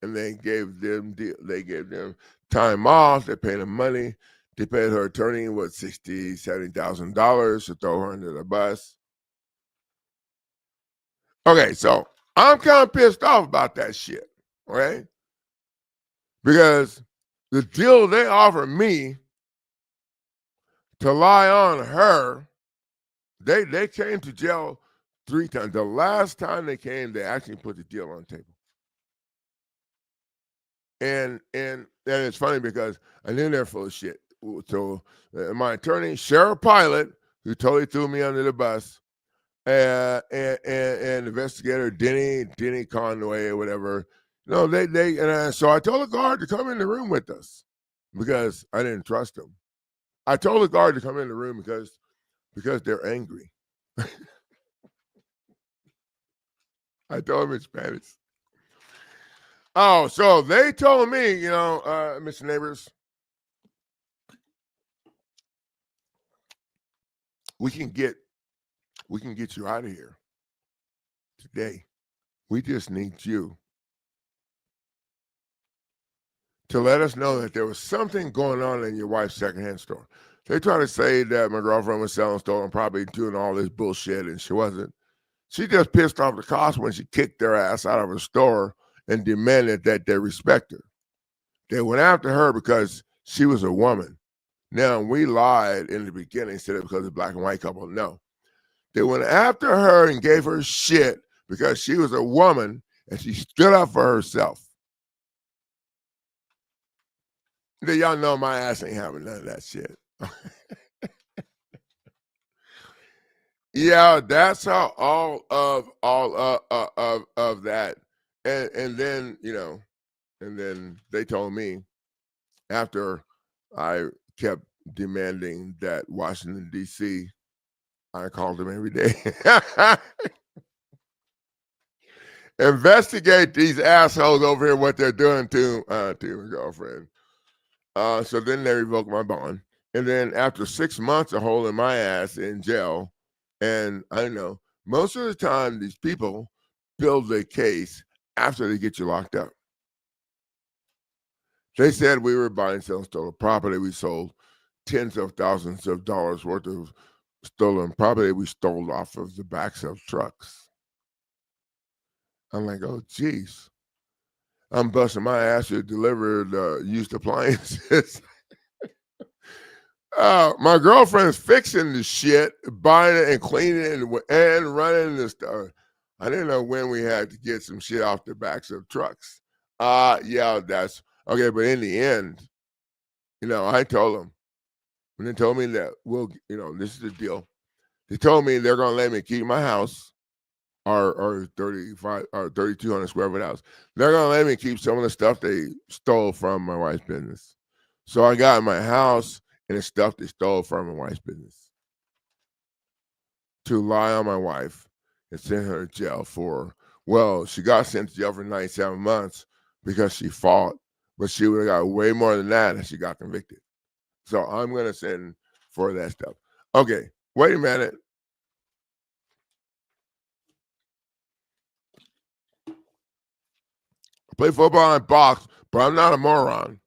And they gave them time off. They paid them money. They paid her attorney $60,000-$70,000 to throw her under the bus. Okay, so I'm kind of pissed off about that shit, right? Because the deal they offered me to lie on her, they came to jail 3 times. The last time they came, they actually put the deal on the table. And it's funny because I knew they're full of shit. So my attorney, Sheriff Pilot, who totally threw me under the bus, and investigator Denny Conway or whatever. No, so I told the guard to come in the room with us because I didn't trust them. I told the guard to come in the room because they're angry. I told him in Spanish. Oh, so they told me, Mr. Neighbors, we can get you out of here today. We just need you to let us know that there was something going on in your wife's secondhand store. They try to say that my girlfriend was selling stolen property, doing all this bullshit, and she wasn't. She just pissed off the cops when she kicked their ass out of her store and demanded that they respect her. They went after her because she was a woman. Now, we lied in the beginning, said it because of black and white couple. No. They went after her and gave her shit because she was a woman and she stood up for herself. Y'all know my ass ain't having none of that shit. Yeah, that's how all of that, and then and then they told me after I kept demanding that Washington D.C. I called them every day. Investigate these assholes over here, what they're doing to my girlfriend. So then they revoked my bond. And then after 6 months of holding my ass in jail, and I know most of the time these people build their case after they get you locked up. They said we were buying, selling stolen property. We sold tens of thousands of dollars worth of stolen property we stole off of the backs of trucks. I'm like, oh, geez. I'm busting my ass to deliver the used appliances. My girlfriend's fixing the shit, buying it and cleaning it and running the stuff. I didn't know when we had to get some shit off the backs of trucks. Yeah, that's okay. But in the end, I told them when they told me that this is the deal. They told me they're gonna let me keep my house, our 3,200 square foot house. They're gonna let me keep some of the stuff they stole from my wife's business. So I got my house and the stuff they stole from my wife's business to lie on my wife and send her to jail she got sent to jail for 97 months because she fought, but she would have got way more than that if she got convicted. So I'm going to send for that stuff. Okay, wait a minute. I play football and box, but I'm not a moron.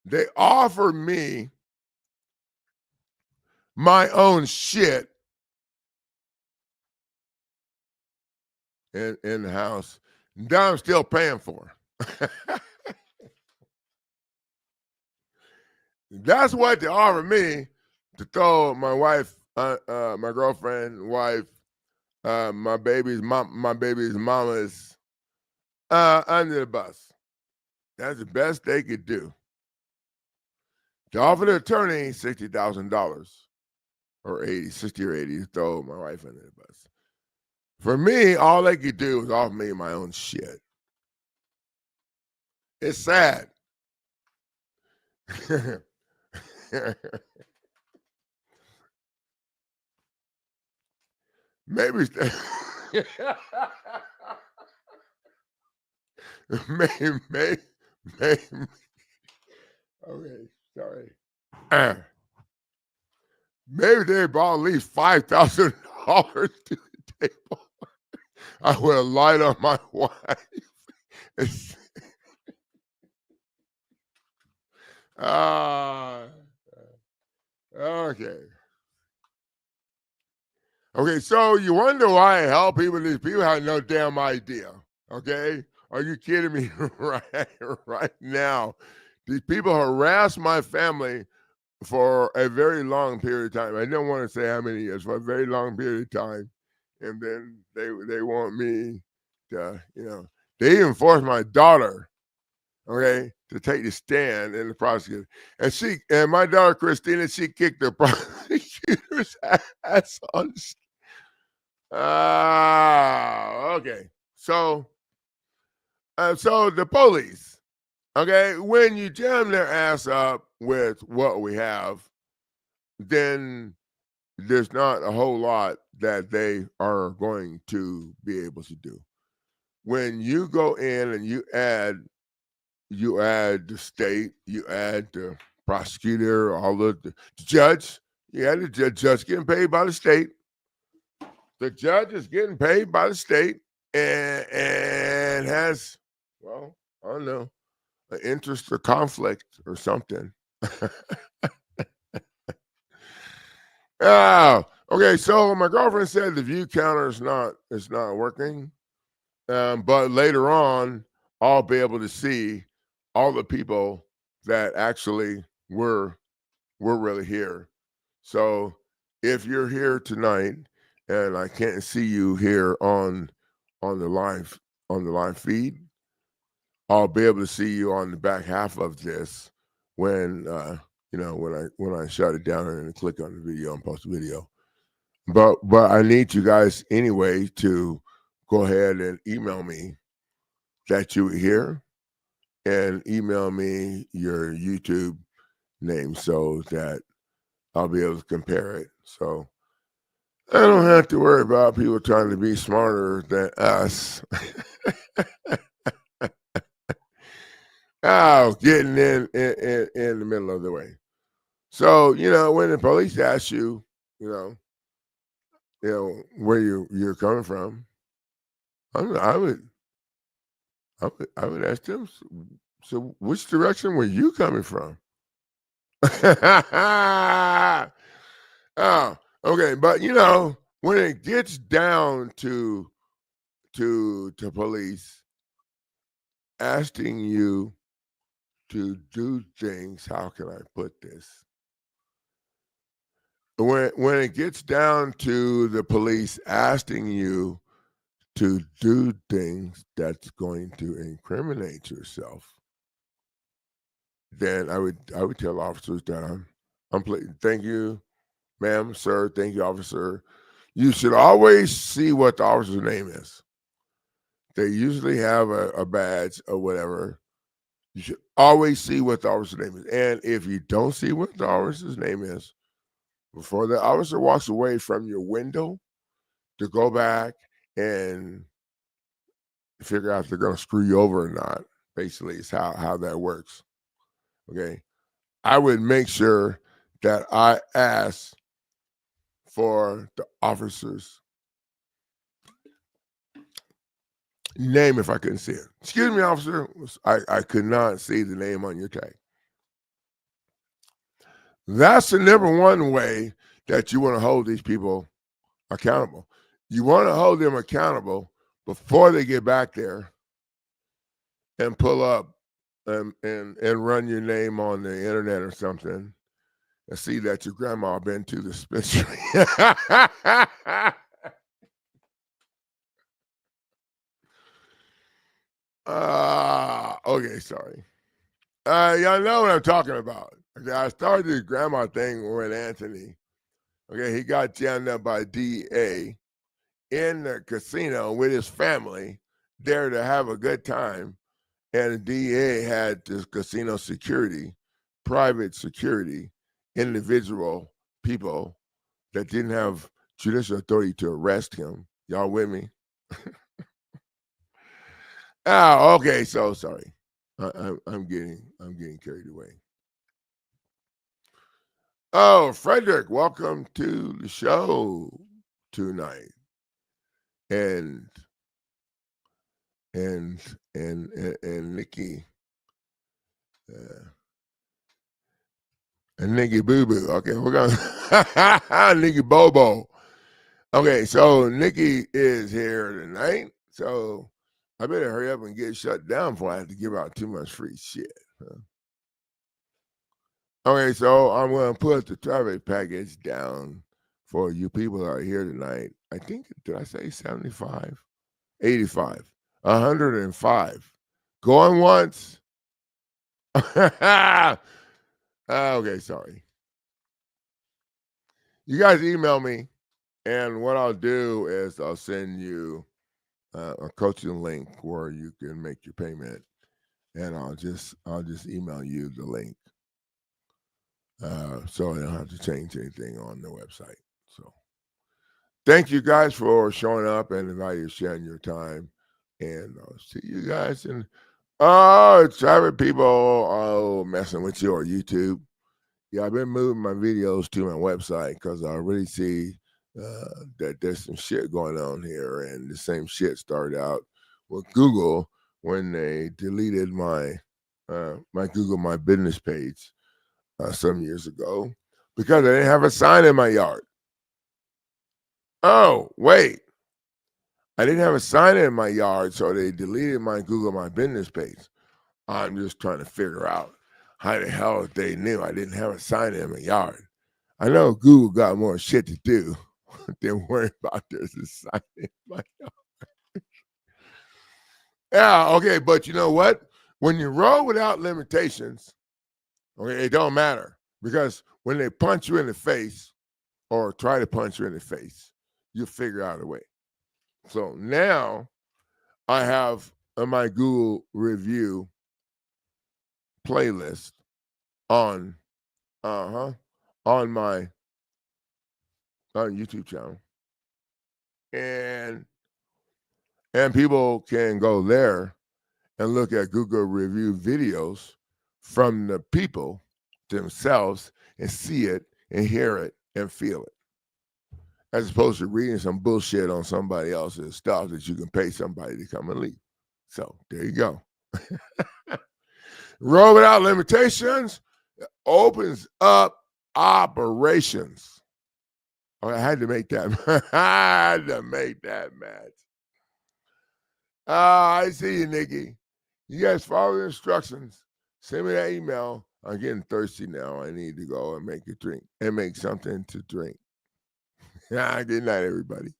They offered me my own shit in the house that I'm still paying for. That's what they offered me to throw my wife, my girlfriend, wife, my baby's mama's under the bus. That's the best they could do. To offer the attorney $60,000 or 60 or 80 to throw my wife under the bus. For me, all they could do was offer me my own shit. It's sad. maybe, maybe, okay, sorry. Maybe they brought at least $5,000 to the table. I would have lied on my wife. Okay. Okay, so you wonder why I help people. These people have no damn idea. Okay? Are you kidding me right now? These people harass my family for a very long period of time. I don't want to say how many years, for a very long period of time. And then they want me to, they even forced my daughter, okay, to take the stand in the prosecutor. And my daughter Christina, she kicked the prosecutor's ass on the stand. Okay. So the police, okay, when you jam their ass up with what we have, then there's not a whole lot that they are going to be able to do. When you go in and you add the state, you add the prosecutor, all the judge, you add the judge getting paid by the state. The judge is getting paid by the state and has, well, I don't know, an interest or conflict or something. Oh, okay. So my girlfriend said the view counter is not working, but later on I'll be able to see all the people that actually were really here. So if you're here tonight and I can't see you here on the live feed, I'll be able to see you on the back half of this when when I shut it down and click on the video and post the video. But I need you guys anyway to go ahead and email me that you were here and email me your YouTube name so that I'll be able to compare it. So I don't have to worry about people trying to be smarter than us. Getting in the middle of the way. So, when the police ask you, where you're coming from, I would ask them, so which direction were you coming from? Oh, okay. But when it gets down to police asking you to do things, how can I put this? When it gets down to the police asking you to do things that's going to incriminate yourself, then I would tell officers that thank you, ma'am, sir, thank you, officer. You should always see what the officer's name is. They usually have a badge or whatever. You should always see what the officer's name is. And if you don't see what the officer's name is, before the officer walks away from your window, to go back and figure out if they're going to screw you over or not. Basically, is how that works. Okay. I would make sure that I ask for the officer's name if I couldn't see it. Excuse me, officer. I could not see the name on your tag. That's the number one way that you want to hold these people accountable. You want to hold them accountable before they get back there and pull up and run your name on the internet or something and see that your grandma been to the dispensary. Okay, sorry. Y'all know what I'm talking about. Okay, I started this grandma thing with Anthony. Okay, he got jammed up by DA in the casino with his family there to have a good time. And the DA had this casino security, private security, individual people that didn't have judicial authority to arrest him. Y'all with me? Okay. So sorry. I'm getting carried away. Oh, Frederick, welcome to the show tonight. And Nikki. And Nikki Boo Boo. Okay, we're gonna Nikki Bobo. Okay, so Nikki is here tonight. So I better hurry up and get shut down before I have to give out too much free shit. Huh? Okay, so I'm gonna put the traffic package down for you people that are here tonight. I think, did I say 75? 85. 105. Going once. Okay, sorry. You guys email me, and what I'll do is I'll send you a coaching link where you can make your payment, and I'll just email you the link, so I don't have to change anything on the website. So, thank you guys for showing up and value sharing your time, and I'll see you guys in. Oh, traffic people, messing with you on YouTube. Yeah, I've been moving my videos to my website because I really see that there's some shit going on here, and the same shit started out with Google when they deleted my Google My Business page some years ago because I didn't have a sign in my yard. Oh, wait. I didn't have a sign in my yard, so they deleted my Google My Business page. I'm just trying to figure out how the hell they knew I didn't have a sign in my yard. I know Google got more shit to do than worry about there's a sign in my yard. Yeah, okay, but you know what? When you roll without limitations, okay, it don't matter because when they punch you in the face or try to punch you in the face, you figure out a way. So now I have my Google review playlist on on my YouTube channel, and people can go there and look at Google review videos from the people themselves and see it and hear it and feel it, as opposed to reading some bullshit on somebody else's stuff that you can pay somebody to come and leave. So there you go. Roll without limitations opens up operations. Oh, I had to make that. I had to make that match. I see you, Nikki. You guys follow the instructions. Send me that email. I'm getting thirsty now. I need to go and make a drink and make something to drink. Good night, everybody.